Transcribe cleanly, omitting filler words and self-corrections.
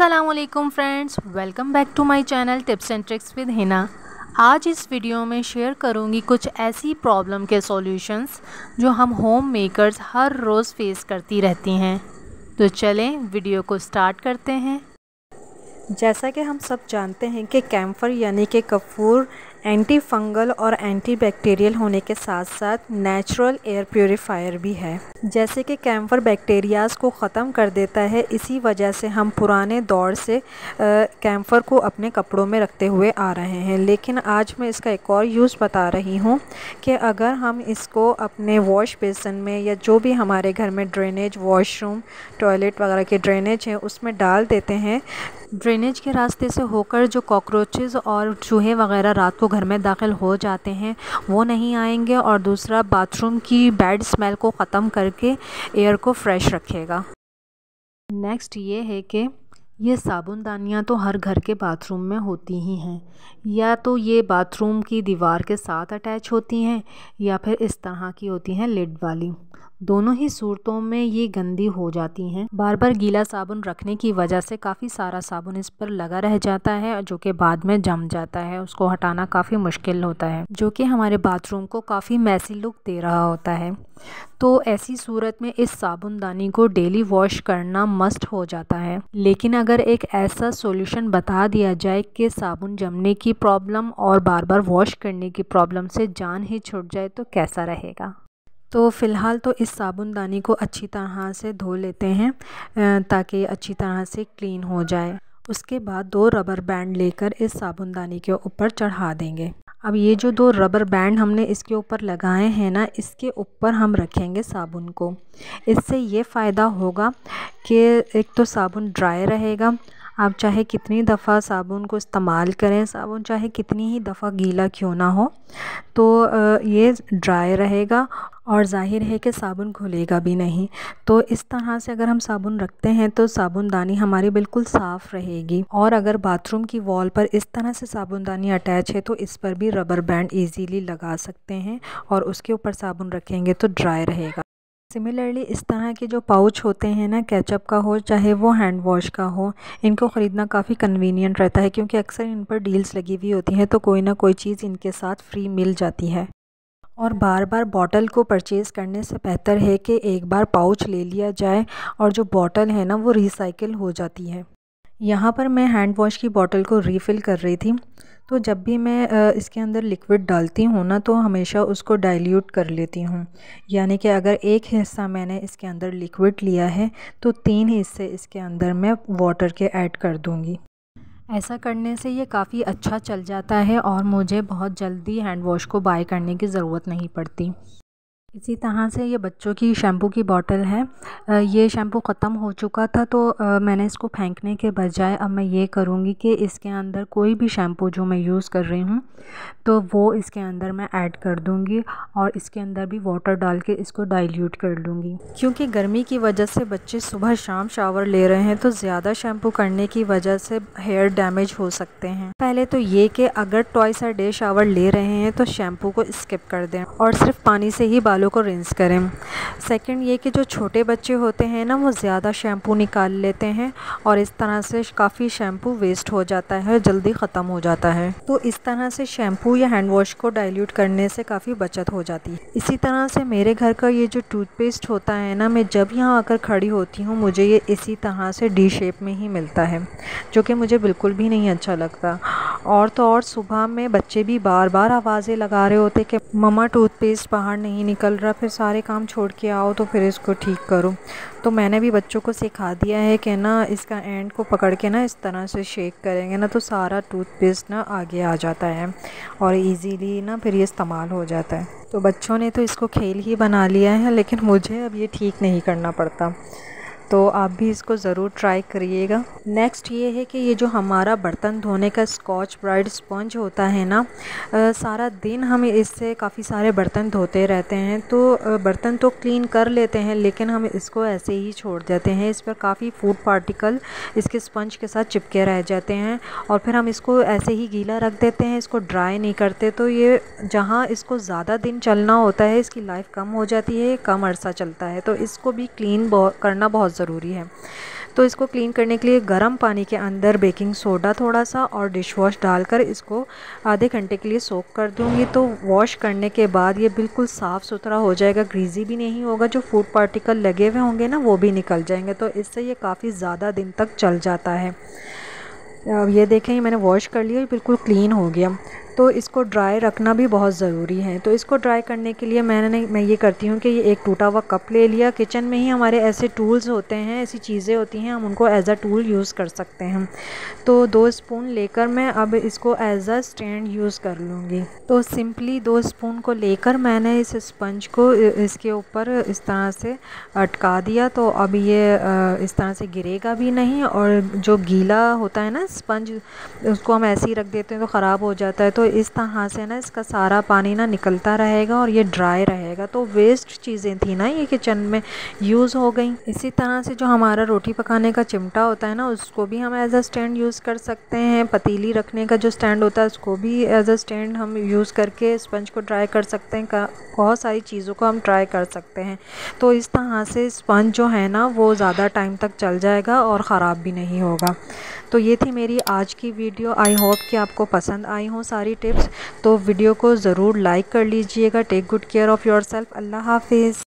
अस्सलामुअलैकुम friends, welcome back to my channel tips and tricks with Hina. आज इस video में शेयर करूंगी कुछ ऐसी प्रॉब्लम के सॉल्यूशंस जो हम होम मेकर्स हर रोज़ फेस करती रहती हैं। तो चलें वीडियो को स्टार्ट करते हैं। जैसा कि हम सब जानते हैं कि कैम्फर यानी कि कपूर एंटी फंगल और एंटी बैक्टीरियल होने के साथ साथ नेचुरल एयर प्योरीफायर भी है। जैसे कि कैम्फर बैक्टीरियाज़ को ख़त्म कर देता है, इसी वजह से हम पुराने दौर से कैम्फर को अपने कपड़ों में रखते हुए आ रहे हैं। लेकिन आज मैं इसका एक और यूज़ बता रही हूँ कि अगर हम इसको अपने वॉश बेसिन में या जो भी हमारे घर में ड्रेनेज, वॉशरूम, टॉयलेट वगैरह के ड्रेनेज हैं उसमें डाल देते हैं, ड्रेनेज के रास्ते से होकर जो कॉकरोचेज़ और चूहे वगैरह रात को घर में दाखिल हो जाते हैं वो नहीं आएंगे, और दूसरा बाथरूम की बैड स्मेल को ख़त्म करके एयर को फ्रेश रखेगा। नेक्स्ट ये है कि ये साबुनदानियाँ तो हर घर के बाथरूम में होती ही हैं, या तो ये बाथरूम की दीवार के साथ अटैच होती हैं या फिर इस तरह की होती हैं लिड वाली। दोनों ही सूरतों में ये गंदी हो जाती हैं। बार बार गीला साबुन रखने की वजह से काफ़ी सारा साबुन इस पर लगा रह जाता है, जो कि बाद में जम जाता है। उसको हटाना काफ़ी मुश्किल होता है, जो कि हमारे बाथरूम को काफ़ी मैसी लुक दे रहा होता है। तो ऐसी सूरत में इस साबुनदानी को डेली वॉश करना मस्ट हो जाता है। लेकिन अगर एक ऐसा सॉल्यूशन बता दिया जाए कि साबुन जमने की प्रॉब्लम और बार बार वॉश करने की प्रॉब्लम से जान ही छूट जाए तो कैसा रहेगा। तो फ़िलहाल तो इस साबुनदानी को अच्छी तरह से धो लेते हैं ताकि अच्छी तरह से क्लीन हो जाए। उसके बाद 2 रबर बैंड लेकर इस साबुनदानी के ऊपर चढ़ा देंगे। अब ये जो 2 रबर बैंड हमने इसके ऊपर लगाए हैं ना, इसके ऊपर हम रखेंगे साबुन को। इससे ये फ़ायदा होगा कि एक तो साबुन ड्राई रहेगा। आप चाहे कितनी दफ़ा साबुन को इस्तेमाल करें, साबुन चाहे कितनी ही दफ़ा गीला क्यों ना हो, तो ये ड्राई रहेगा और ज़ाहिर है कि साबुन घुलेगा भी नहीं। तो इस तरह से अगर हम साबुन रखते हैं तो साबुनदानी हमारी बिल्कुल साफ़ रहेगी। और अगर बाथरूम की वॉल पर इस तरह से साबुनदानी अटैच है तो इस पर भी रबर बैंड इजीली लगा सकते हैं और उसके ऊपर साबुन रखेंगे तो ड्राई रहेगा। सिमिलरली इस तरह के जो पाउच होते हैं ना, केचप का हो चाहे वो हैंड वॉश का हो, इनको ख़रीदना काफ़ी कन्वीनियंट रहता है क्योंकि अक्सर इन पर डील्स लगी हुई होती हैं, तो कोई ना कोई चीज़ इनके साथ फ्री मिल जाती है। और बार बार बॉटल को परचेज़ करने से बेहतर है कि एक बार पाउच ले लिया जाए और जो बॉटल है ना वो रिसाइकिल हो जाती है। यहाँ पर मैं हैंड वॉश की बॉटल को रीफ़िल कर रही थी, तो जब भी मैं इसके अंदर लिक्विड डालती हूँ ना तो हमेशा उसको डाइल्यूट कर लेती हूँ। यानी कि अगर एक हिस्सा मैंने इसके अंदर लिक्विड लिया है तो 3 हिस्से इसके अंदर मैं वाटर के ऐड कर दूँगी। ऐसा करने से ये काफ़ी अच्छा चल जाता है और मुझे बहुत जल्दी हैंड वॉश को बाय करने की ज़रूरत नहीं पड़ती। इसी तरह से ये बच्चों की शैम्पू की बॉटल है। ये शैम्पू ख़त्म हो चुका था तो मैंने इसको फेंकने के बजाय अब मैं ये करूँगी कि इसके अंदर कोई भी शैम्पू जो मैं यूज़ कर रही हूँ तो वो इसके अंदर मैं ऐड कर दूँगी और इसके अंदर भी वाटर डाल के इसको डाइल्यूट कर लूँगी। क्योंकि गर्मी की वजह से बच्चे सुबह शाम शावर ले रहे हैं तो ज़्यादा शैम्पू करने की वजह से हेयर डैमेज हो सकते हैं। पहले तो ये कि अगर ट्वाइस अ डे शावर ले रहे हैं तो शैम्पू को स्किप कर दें और सिर्फ पानी से ही बालों को रिंस करें। सेकंड ये कि जो छोटे बच्चे होते हैं ना वो ज़्यादा शैम्पू निकाल लेते हैं और इस तरह से काफ़ी शैम्पू वेस्ट हो जाता है, जल्दी ख़त्म हो जाता है। तो इस तरह से शैम्पू या हैंड वॉश को डाइल्यूट करने से काफ़ी बचत हो जाती है। इसी तरह से मेरे घर का ये जो टूथपेस्ट होता है ना, मैं जब यहाँ आकर खड़ी होती हूँ मुझे ये इसी तरह से डी शेप में ही मिलता है, जो कि मुझे बिल्कुल भी नहीं अच्छा लगता। और तो और सुबह में बच्चे भी बार बार आवाज़ें लगा रहे होते कि मम्मा टूथपेस्ट बाहर नहीं निकल रहा, फिर सारे काम छोड़ के आओ तो फिर इसको ठीक करो। तो मैंने भी बच्चों को सिखा दिया है कि ना इसका एंड को पकड़ के ना इस तरह से शेक करेंगे ना तो सारा टूथपेस्ट ना आगे आ जाता है और इजीली ना फिर ये इस्तेमाल हो जाता है। तो बच्चों ने तो इसको खेल ही बना लिया है, लेकिन मुझे अब ये ठीक नहीं करना पड़ता। तो आप भी इसको ज़रूर ट्राई करिएगा। नेक्स्ट ये है कि ये जो हमारा बर्तन धोने का स्कॉच ब्राइट स्पंज होता है ना, सारा दिन हम इससे काफ़ी सारे बर्तन धोते रहते हैं तो बर्तन तो क्लीन कर लेते हैं लेकिन हम इसको ऐसे ही छोड़ देते हैं। इस पर काफ़ी फूड पार्टिकल इसके स्पंज के साथ चिपके रह जाते हैं और फिर हम इसको ऐसे ही गीला रख देते हैं, इसको ड्राई नहीं करते। तो ये जहाँ इसको ज़्यादा दिन चलना होता है इसकी लाइफ कम हो जाती है, कम अरसा चलता है, तो इसको भी क्लीन करना बहुत ज़रूरी है। तो इसको क्लीन करने के लिए गर्म पानी के अंदर बेकिंग सोडा थोड़ा सा और डिश वॉश डालकर इसको आधे घंटे के लिए सोक कर दूँगी। तो वॉश करने के बाद ये बिल्कुल साफ़ सुथरा हो जाएगा, ग्रीजी भी नहीं होगा, जो फूड पार्टिकल लगे हुए होंगे ना वो भी निकल जाएंगे। तो इससे ये काफ़ी ज़्यादा दिन तक चल जाता है। अब ये देखें, मैंने वॉश कर लिया, बिल्कुल क्लीन हो गया। तो इसको ड्राई रखना भी बहुत ज़रूरी है। तो इसको ड्राई करने के लिए मैं ये करती हूँ कि ये एक टूटा हुआ कप ले लिया। किचन में ही हमारे ऐसे टूल्स होते हैं, ऐसी चीज़ें होती हैं, हम उनको एज अ टूल यूज़ कर सकते हैं। तो 2 स्पून लेकर मैं अब इसको एज अ स्टैंड यूज़ कर लूँगी। तो सिंपली 2 स्पून को लेकर मैंने इस स्पंज को इसके ऊपर इस तरह से अटका दिया। तो अब ये इस तरह से गिरेगा भी नहीं, और जो गीला होता है ना स्पंज, उसको हम ऐसे ही रख देते हैं तो ख़राब हो जाता है। तो इस तरह से ना इसका सारा पानी ना निकलता रहेगा और ये ड्राई रहेगा। तो वेस्ट चीज़ें थी ना ये किचन में यूज़ हो गई। इसी तरह से जो हमारा रोटी पकाने का चिमटा होता है ना, उसको भी हम एज अ स्टैंड यूज़ कर सकते हैं। पतीली रखने का जो स्टैंड होता है उसको भी एज अ स्टैंड हम यूज़ करके स्पंज को ड्राई कर सकते हैं। बहुत सारी चीज़ों को हम ट्राई कर सकते हैं। तो इस तरह से स्पंज जो है ना वो ज़्यादा टाइम तक चल जाएगा और ख़राब भी नहीं होगा। तो ये थी मेरी आज की वीडियो। आई होप कि आपको पसंद आई हों सारी टिप्स। तो वीडियो को ज़रूर लाइक कर लीजिएगा। Take good care of yourself. अल्लाह हाफिज़।